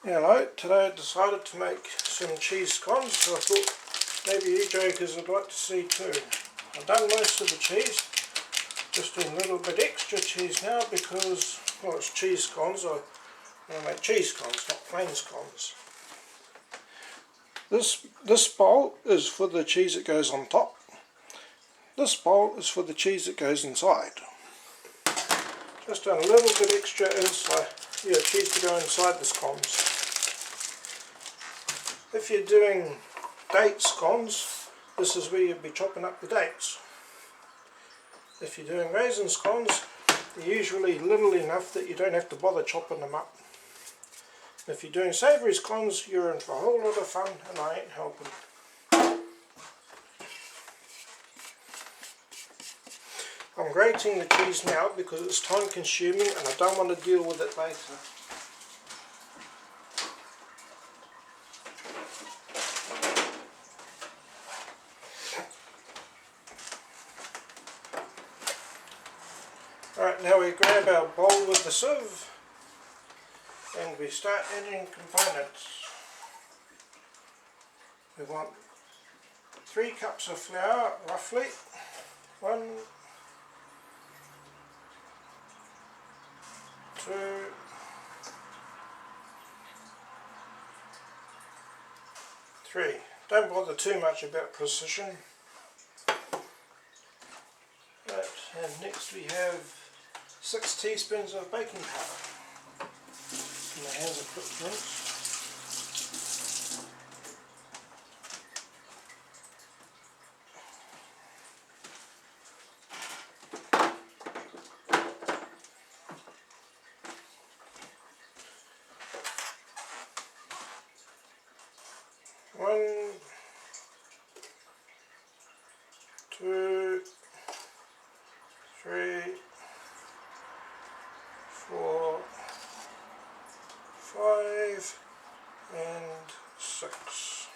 Hello, today I decided to make some cheese scones, so I thought maybe you jokers would like to see too. I've done most of the cheese, just doing a little bit extra cheese now because, well, it's cheese scones. I make cheese scones, not plain scones. This bowl is for the cheese that goes on top. This bowl is for the cheese that goes inside. Just done a little bit extra inside, cheese to go inside the scones. If you're doing date scones, this is where you'd be chopping up the dates. If you're doing raisin scones, they're usually little enough that you don't have to bother chopping them up. If you're doing savoury scones, you're in for a whole lot of fun, and I ain't helping. I'm grating the cheese now because it's time consuming and I don't want to deal with it later. Right, now we grab our bowl with the sieve and we start adding components. We want 3 cups of flour roughly, 1, 2, 3. Don't bother too much about precision. Right, and next we have 6 teaspoons of baking powder. My hands are quick rinse. One, 2, 3, 4, 5 and 6.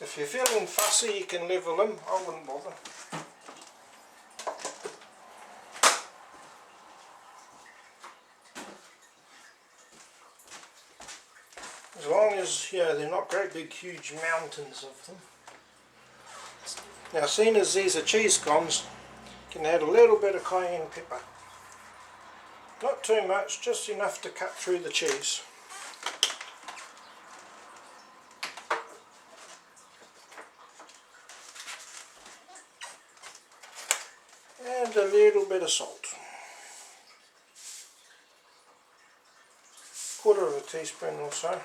If you're feeling fussy you can level them, I wouldn't bother. As long as they're not great big huge mountains of them. Now seeing as these are cheese scones, you can add a little bit of cayenne pepper. Not too much, just enough to cut through the cheese. And a little bit of salt. 1/4 teaspoon or so.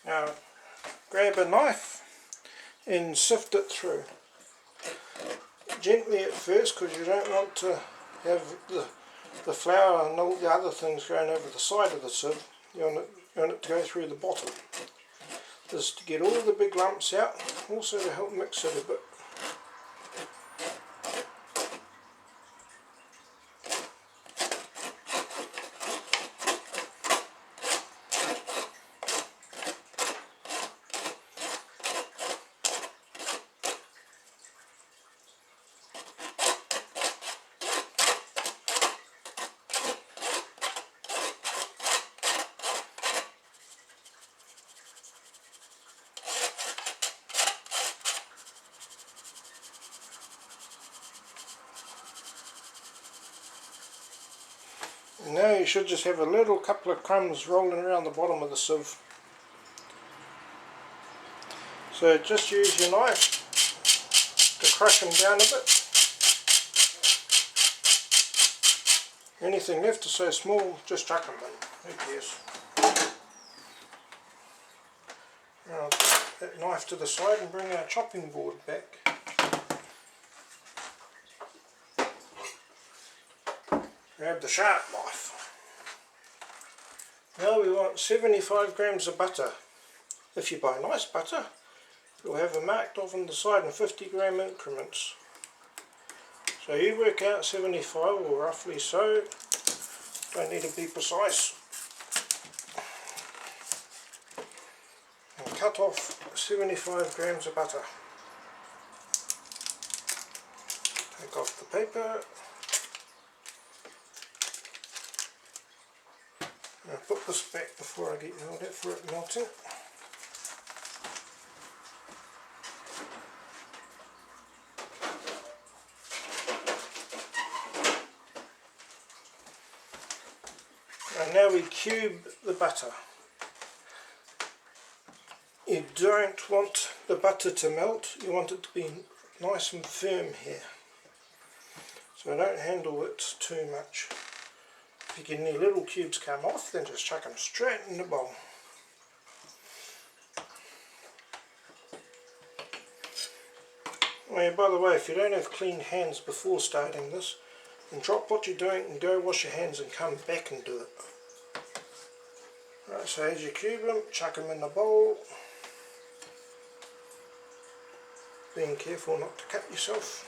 Now grab a knife and sift it through. Gently at first because you don't want to have the flour and all the other things going over the side of the sieve. You want it to go through the bottom. This is to get all the big lumps out, also to help mix it a bit. And now you should just have a little couple of crumbs rolling around the bottom of the sieve. So just use your knife to crush them down a bit. Anything left is so small, just chuck them in. Who cares? Now put that knife to the side and bring our chopping board back. Grab the sharp knife. Now we want 75 grams of butter. If you buy nice butter, you'll have it marked off on the side in 50 gram increments. So you work out 75 or roughly so, don't need to be precise. And cut off 75 grams of butter. Take off the paper. I'll put this back before I get yelled at for it melting. And now we cube the butter. You don't want the butter to melt, you want it to be nice and firm here. So don't handle it too much. If you get any little cubes come off, then just chuck them straight in the bowl. Oh yeah, by the way, if you don't have clean hands before starting this, then drop what you're doing and go wash your hands and come back and do it. Right, so as you cube them, chuck them in the bowl. Being careful not to cut yourself.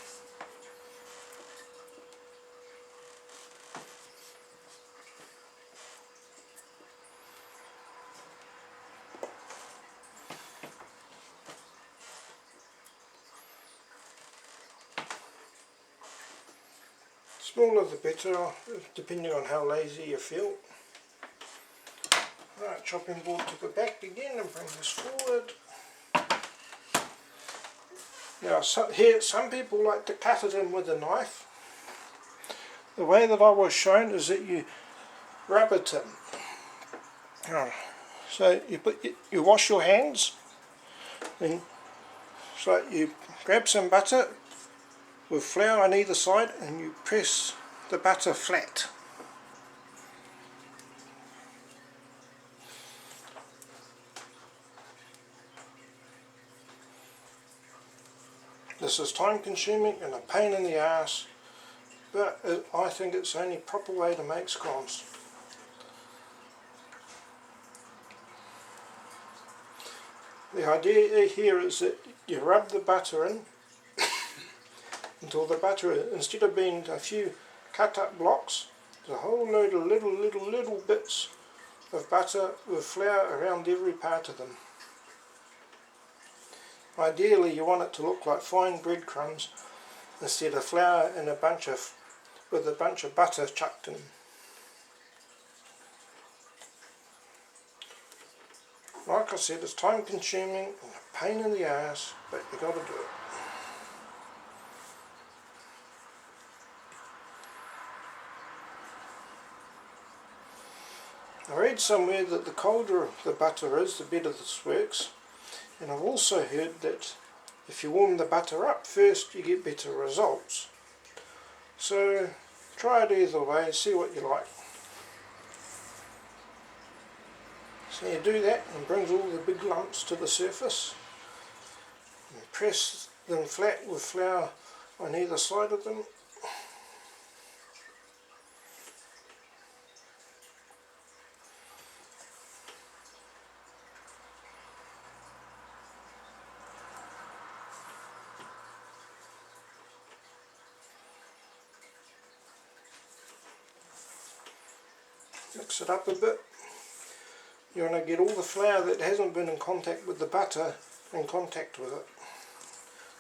Smaller the better, depending on how lazy you feel. Right, chopping board to the back again and bring this forward. Now here some people like to cut it in with a knife. The way that I was shown is that you rub it in. So you wash your hands, and so you grab some butter with flour on either side and you press the butter flat. This is time consuming and a pain in the ass, but I think it's the only proper way to make scones. The idea here is that you rub the butter in until the butter, instead of being a few cut up blocks, there's a whole load of little bits of butter with flour around every part of them. Ideally you want it to look like fine breadcrumbs instead of flour in with a bunch of butter chucked in. Like I said, it's time consuming and a pain in the ass, but you got to do it. I read somewhere that the colder the butter is, the better this works. And I've also heard that if you warm the butter up first, you get better results. So try it either way, see what you like. So you do that and brings all the big lumps to the surface. And press them flat with flour on either side of them. Mix it up a bit. You want to get all the flour that hasn't been in contact with the butter in contact with it.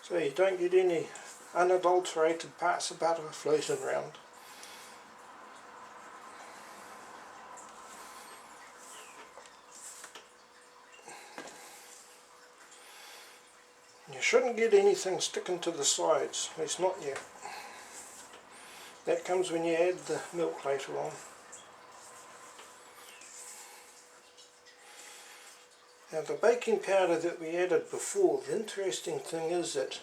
So you don't get any unadulterated parts of butter floating around. You shouldn't get anything sticking to the sides, at least not yet. That comes when you add the milk later on. Now the baking powder that we added before, the interesting thing is that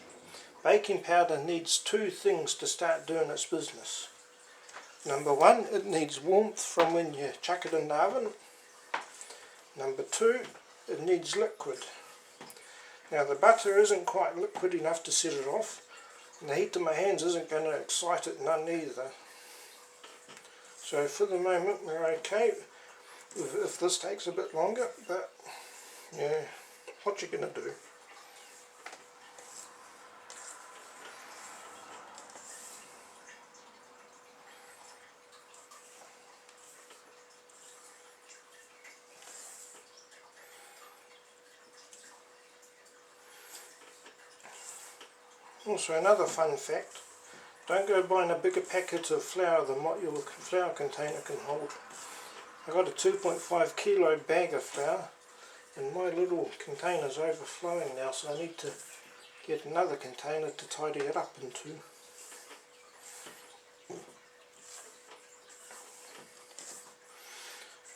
baking powder needs two things to start doing its business. Number one, it needs warmth from when you chuck it in the oven. Number two, it needs liquid. Now the butter isn't quite liquid enough to set it off, and the heat in my hands isn't going to excite it none either. So for the moment we're okay if this takes a bit longer, but yeah, what you going to do? Also another fun fact, don't go buying a bigger packet of flour than what your flour container can hold. I got a 2.5 kilo bag of flour and my little container's overflowing now, so I need to get another container to tidy it up into.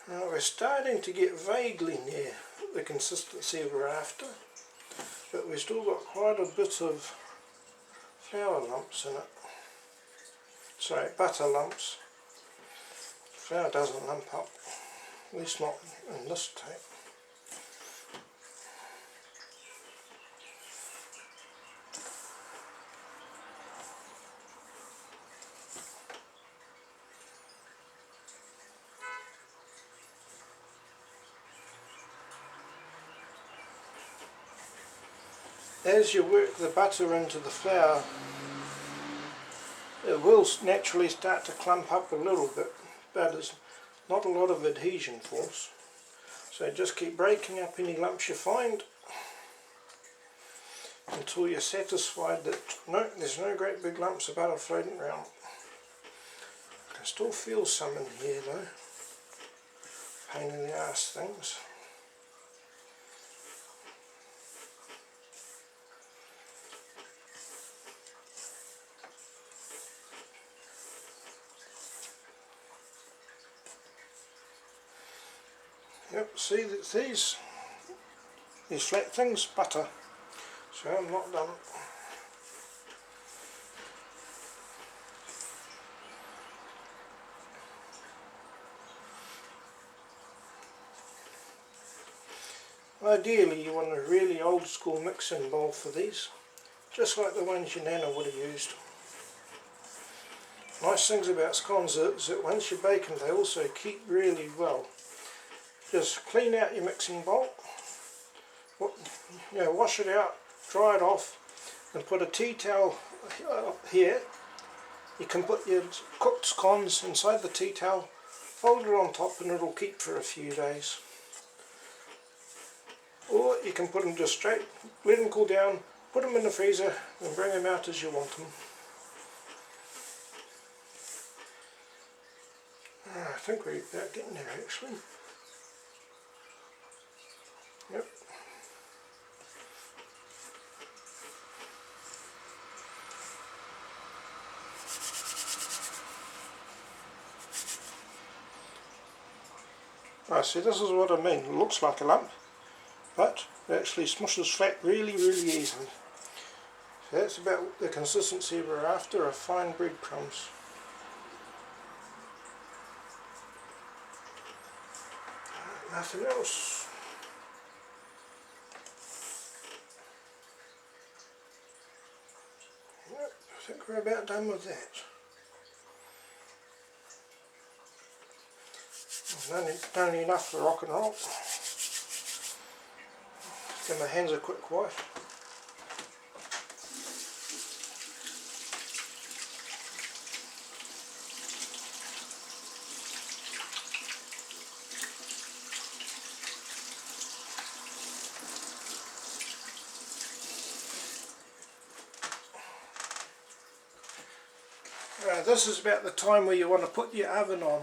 Now we're starting to get vaguely near the consistency we're after, but we've still got quite a bit of flour lumps in it. Sorry, butter lumps. Flour doesn't lump up, at least not in this tape. As you work the butter into the flour, it will naturally start to clump up a little bit, but there's not a lot of adhesion force. So just keep breaking up any lumps you find until you're satisfied that no, there's no great big lumps of butter floating around. I can still feel some in here though. Pain in the arse things. Yep, see that these flat things, butter, so I'm not done. Ideally you want a really old school mixing bowl for these, just like the ones your nana would have used. Nice things about scones is that once you bake them they also keep really well. Just clean out your mixing bowl, wash it out, dry it off, and put a tea towel here. You can put your cooked scones inside the tea towel, fold it on top, and it'll keep for a few days. Or you can put them just straight, let them cool down, put them in the freezer, and bring them out as you want them. I think we're about getting there actually. Yep. See, this is what I mean. It looks like a lump, but it actually smushes flat really easily. So that's about the consistency we're after, of fine breadcrumbs. Nothing else. Yep, I think we're about done with that. Only enough for rock and roll. Give my hands a quick wash. This is about the time where you want to put your oven on.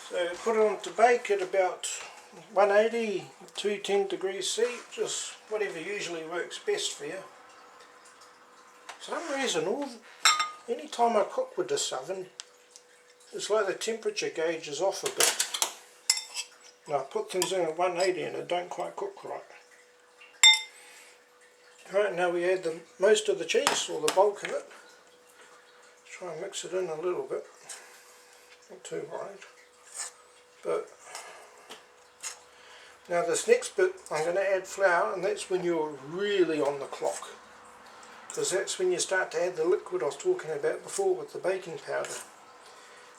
So put it on to bake at about 180, 210 degrees C, just whatever usually works best for you. For some reason, any time I cook with this oven, it's like the temperature gauge is off a bit. And I put things in at 180 and it don't quite cook right. Right, now we add most of the cheese, or the bulk of it. Try and mix it in a little bit, not too wide. But now this next bit I'm going to add flour, and that's when you're really on the clock, because that's when you start to add the liquid I was talking about before with the baking powder.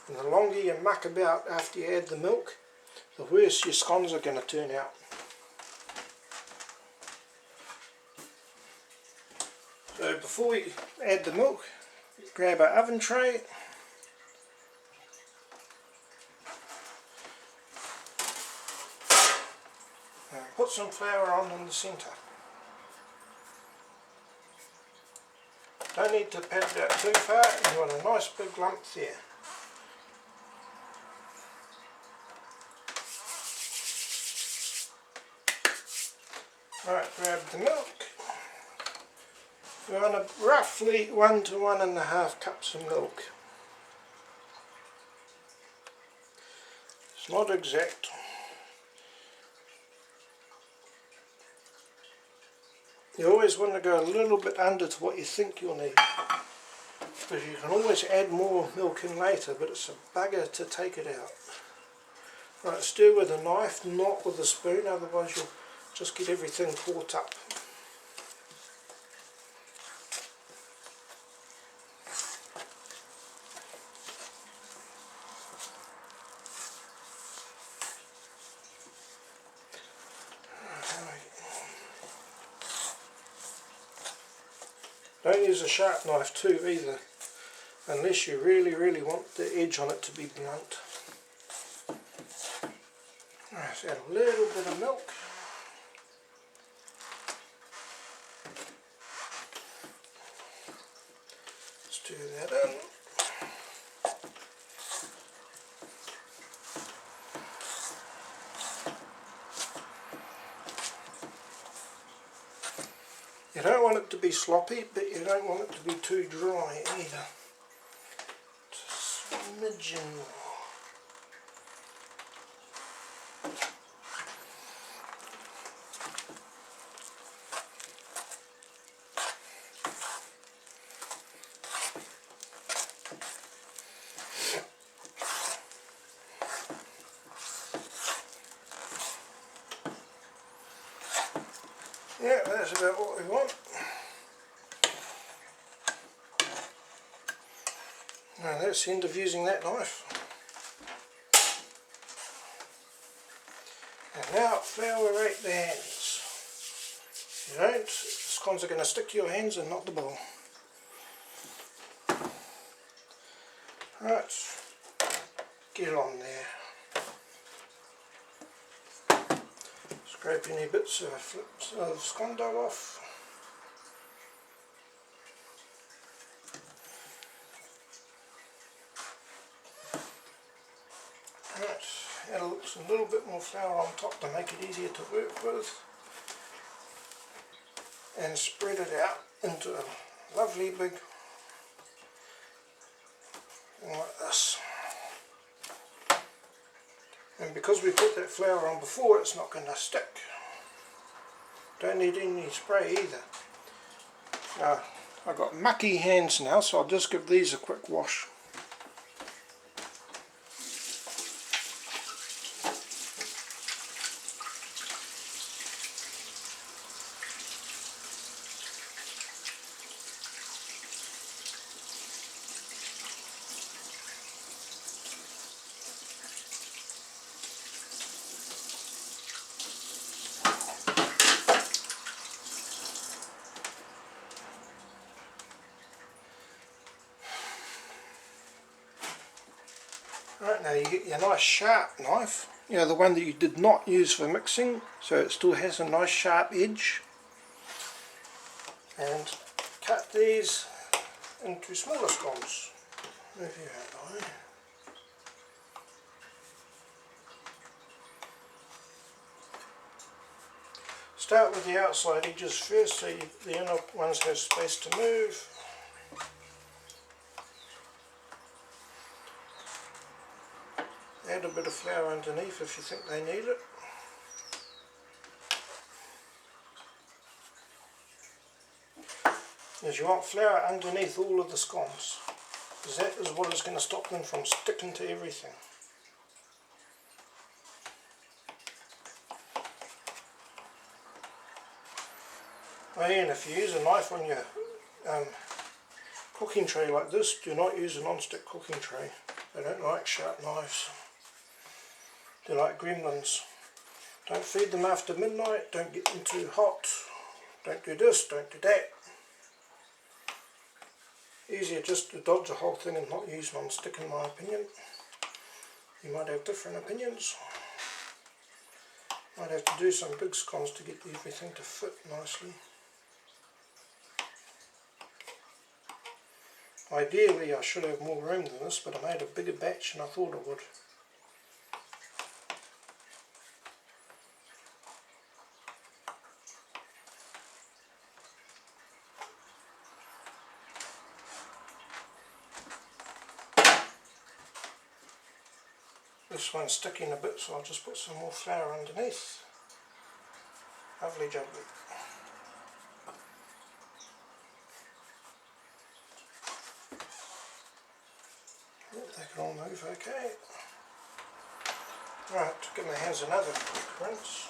And the longer you muck about after you add the milk, the worse your scones are going to turn out. So before we add the milk, grab our oven tray, put some flour on in the centre. Don't need to pat it out too far, you want a nice big lump there. Right, grab the milk. We want roughly 1 to 1.5 cups of milk. It's not exact. You always want to go a little bit under to what you think you'll need, because you can always add more milk in later, but it's a bugger to take it out. Right, stir with a knife, not with a spoon, otherwise you'll just get everything caught up. Don't use a sharp knife too either, unless you really want the edge on it to be blunt. Let's add a little bit of milk. Stir that in. You don't want it to be sloppy, but you don't want it to be too dry either. Just a smidgen more. Yeah, that's about what we want. Now that's the end of using that knife. And now flour right the hands. If you don't, the scones are going to stick to your hands and not the bowl. Right, get on there. Scrape any bits of scone dough off. Right, add a little bit more flour on top to make it easier to work with. And spread it out into a lovely big thing like this. And because we put that flour on before, it's not going to stick. Don't need any spray either. Now, I've got mucky hands now, so I'll just give these a quick wash. Right, now you get your nice sharp knife, you know, the one that you did not use for mixing, so it still has a nice sharp edge, and cut these into smaller scones. Move you out of the way. Start with the outside edges first, so the inner ones have space to move. Add a bit of flour underneath if you think they need it. Because you want flour underneath all of the scones, because that is what is going to stop them from sticking to everything. Oh yeah, and if you use a knife on your cooking tray like this, do not use a non-stick cooking tray. They don't like sharp knives. They're like gremlins. Don't feed them after midnight, don't get them too hot, don't do this, don't do that. Easier just to dodge the whole thing and not use non-stick, in my opinion. You might have different opinions. I'd have to do some big scones to get everything to fit nicely. Ideally I should have more room than this, but I made a bigger batch than I thought I would. This one's sticking a bit, so I'll just put some more flour underneath. Lovely jubbly. They can all move okay. Right, give my hands another quick rinse.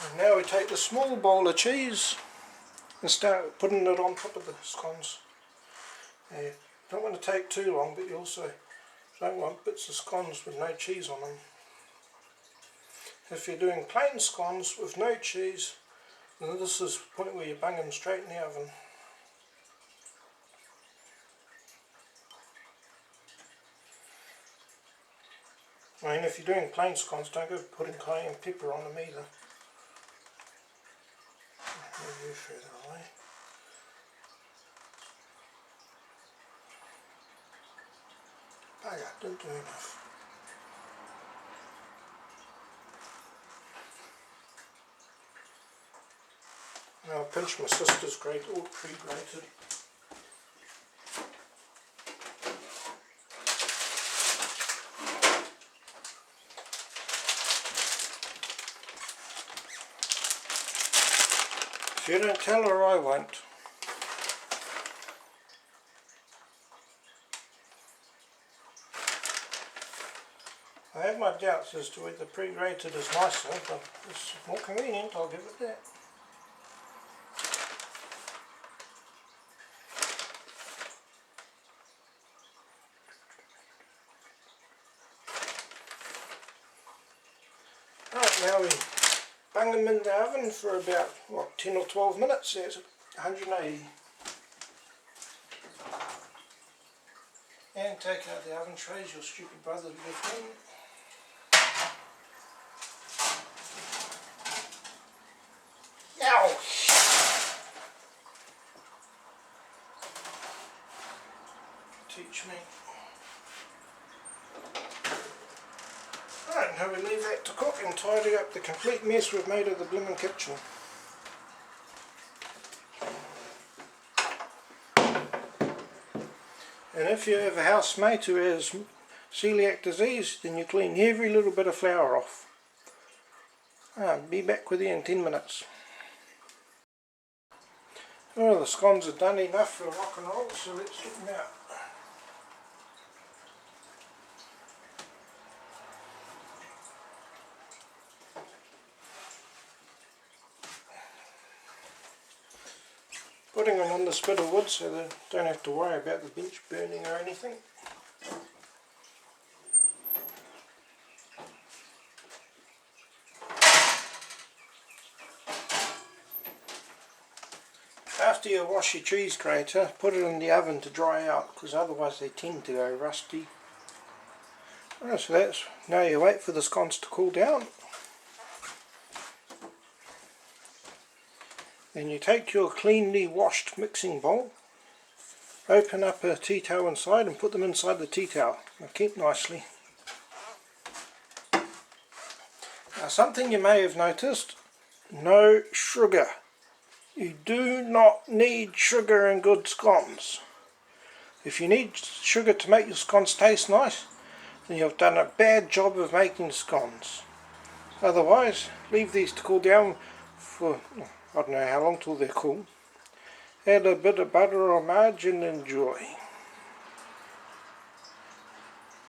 And now we take the small bowl of cheese and start putting it on top of the scones. You don't want to take too long, but you also don't want bits of scones with no cheese on them. If you're doing plain scones with no cheese, then this is the point where you bung them straight in the oven. I mean, if you're doing plain scones, don't go putting cayenne pepper on them either. Move you further away. Bugger, didn't do enough. Now I'll pinch my sister's grate, all pre-grated. If you don't tell her, I won't. I have my doubts as to whether pre-grated is nicer, but it's more convenient, I'll give it that. Right, now we bung them in the oven for about, what, 10 or 12 minutes, that's 180. And take out the oven trays your stupid brother left in. Ow! Teach me. Right, now we leave that to cook and tidy up the complete mess we've made of the blooming kitchen. And if you have a housemate who has celiac disease, then you clean every little bit of flour off. Be back with you in 10 minutes. Well, the scones are done enough for rock and roll, so let's get them out. Putting them on this bit of wood so they don't have to worry about the bench burning or anything. After you wash your cheese grater, put it in the oven to dry out, because otherwise they tend to go rusty. Right, so that's, now you wait for the scones to cool down. Then you take your cleanly washed mixing bowl, open up a tea towel inside and put them inside the tea towel. They'll keep nicely. Now something you may have noticed, no sugar. You do not need sugar in good scones. If you need sugar to make your scones taste nice, then you've done a bad job of making scones. Otherwise, leave these to cool down for, I don't know how long till they're cool. Add a bit of butter or margarine and enjoy.